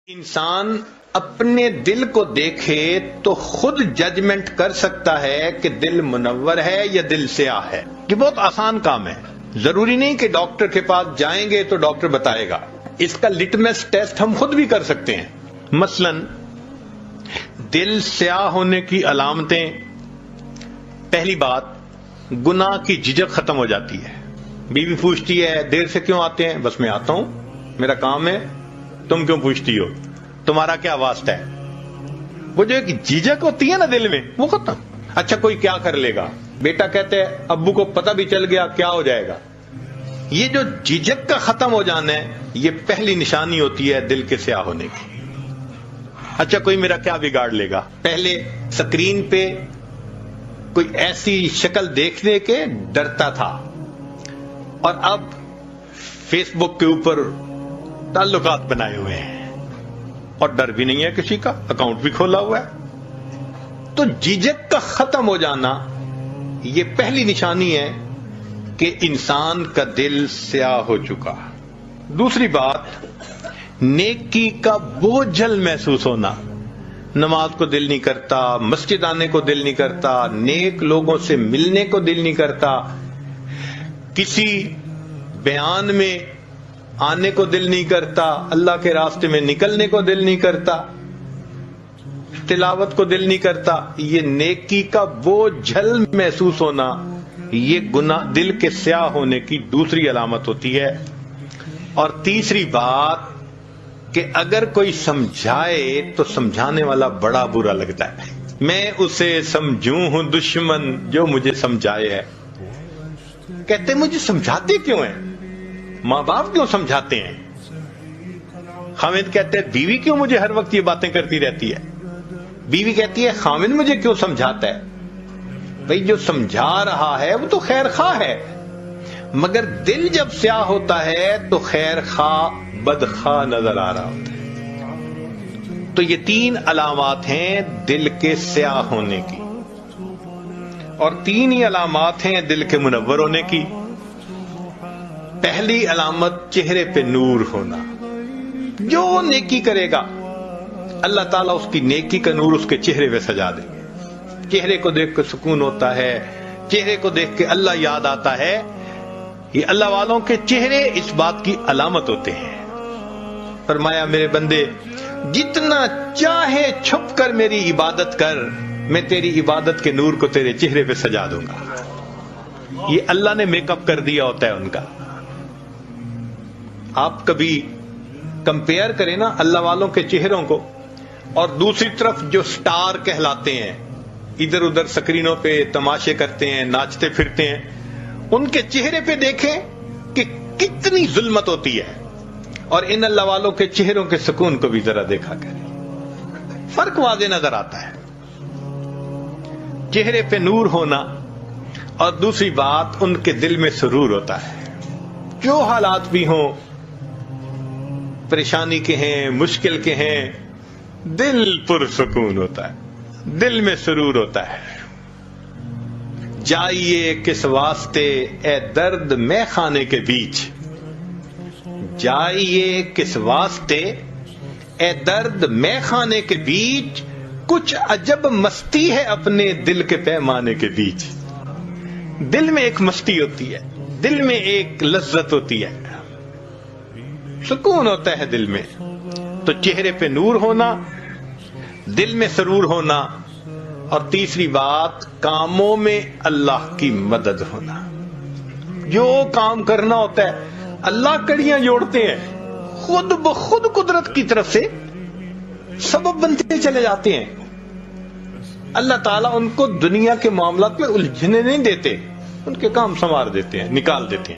انسان اپنے دل کو دیکھے تو خود ججمنٹ کر سکتا ہے کہ دل منور ہے یا دل سیاہ ہے. یہ بہت آسان کام ہے. ضروری نہیں کہ ڈاکٹر کے پاس جائیں گے تو ڈاکٹر بتائے گا. اس کا لٹمس ٹیسٹ ہم خود بھی کر سکتے ہیں. مثلا دل سیاہ ہونے کی علامتیں: پہلی بات، گناہ کی جھجک ختم ہو جاتی ہے. بیوی پوچھتی ہے دیر سے کیوں آتے ہیں؟ بس میں آتا ہوں، میرا کام ہے. تم کیوں پوچھتی ہو؟ تمہارا کیا واسطہ ہے؟ وہ جو ایک جھجک ہوتی ہے نا دل میں، وہ ختم. اچھا کوئی کیا کر لے گا؟ بیٹا کہتے ہیں ابو کو پتہ بھی چل گیا کیا ہو جائے گا. یہ جو جھجک کا ختم ہو جانا ہے، یہ پہلی نشانی ہوتی ہے دل کے سیاہ ہونے کی. اچھا کوئی میرا کیا بگاڑ لے گا؟ پہلے سکرین پہ کوئی ایسی شکل دیکھنے کے ڈرتا تھا، اور اب فیس بک کے اوپر تعلقات بنائے ہوئے ہیں اور ڈر بھی نہیں ہے کسی کا، اکاؤنٹ بھی کھولا ہوا ہے. تو جھجک کا ختم ہو جانا یہ پہلی نشانی ہے کہ انسان کا دل سیاہ ہو چکا. دوسری بات، نیکی کا بوجھل محسوس ہونا. نماز کو دل نہیں کرتا، مسجد آنے کو دل نہیں کرتا، نیک لوگوں سے ملنے کو دل نہیں کرتا، کسی بیان میں آنے کو دل نہیں کرتا، اللہ کے راستے میں نکلنے کو دل نہیں کرتا، تلاوت کو دل نہیں کرتا. یہ نیکی کا بوجھل محسوس ہونا، یہ گناہ دل کے سیاہ ہونے کی دوسری علامت ہوتی ہے. اور تیسری بات کہ اگر کوئی سمجھائے تو سمجھانے والا بڑا برا لگتا ہے. میں اسے سمجھوں ہوں دشمن جو مجھے سمجھائے ہے. کہتے مجھے سمجھاتے کیوں ہیں؟ ماں باپ کیوں سمجھاتے ہیں؟ خاوند کہتے ہیں بیوی کیوں مجھے ہر وقت یہ باتیں کرتی رہتی ہے؟ بیوی کہتی ہے خاوند مجھے کیوں سمجھاتا ہے؟ بھئی جو سمجھا رہا ہے وہ تو خیر خواہ ہے، مگر دل جب سیاہ ہوتا ہے تو خیر خواہ بدخواہ نظر آ رہا ہوتا ہے. تو یہ تین علامات ہیں دل کے سیاہ ہونے کی، اور تین ہی علامات ہیں دل کے منور ہونے کی. پہلی علامت چہرے پہ نور ہونا. جو نیکی کرے گا اللہ تعالیٰ اس کی نیکی کا نور اس کے چہرے پہ سجا دے. چہرے کو دیکھ کے سکون ہوتا ہے، چہرے کو دیکھ کے اللہ یاد آتا ہے. یہ اللہ والوں کے چہرے اس بات کی علامت ہوتے ہیں. فرمایا میرے بندے جتنا چاہے چھپ کر میری عبادت کر، میں تیری عبادت کے نور کو تیرے چہرے پہ سجا دوں گا. یہ اللہ نے میک اپ کر دیا ہوتا ہے ان کا. آپ کبھی کمپیئر کریں نا اللہ والوں کے چہروں کو اور دوسری طرف جو سٹار کہلاتے ہیں، ادھر ادھر سکرینوں پہ تماشے کرتے ہیں، ناچتے پھرتے ہیں، ان کے چہرے پہ دیکھیں کہ کتنی ظلمت ہوتی ہے، اور ان اللہ والوں کے چہروں کے سکون کو بھی ذرا دیکھا کریں. فرق واضح نظر آتا ہے. چہرے پہ نور ہونا، اور دوسری بات ان کے دل میں سرور ہوتا ہے. جو حالات بھی ہوں، پریشانی کے ہیں، مشکل کے ہیں، دل پرسکون ہوتا ہے، دل میں سرور ہوتا ہے. جائیے کس واسطے اے درد میں خانے کے بیچ، جائیے کس واسطے اے درد میں خانے کے بیچ، کچھ عجب مستی ہے اپنے دل کے پیمانے کے بیچ. دل میں ایک مستی ہوتی ہے، دل میں ایک لذت ہوتی ہے، سکون ہوتا ہے دل میں. تو چہرے پہ نور ہونا، دل میں سرور ہونا، اور تیسری بات کاموں میں اللہ کی مدد ہونا. جو کام کرنا ہوتا ہے اللہ کڑیاں جوڑتے ہیں، خود بخود قدرت کی طرف سے سبب بنتے چلے جاتے ہیں. اللہ تعالیٰ ان کو دنیا کے معاملات میں الجھنے نہیں دیتے، ان کے کام سنوار دیتے ہیں، نکال دیتے ہیں.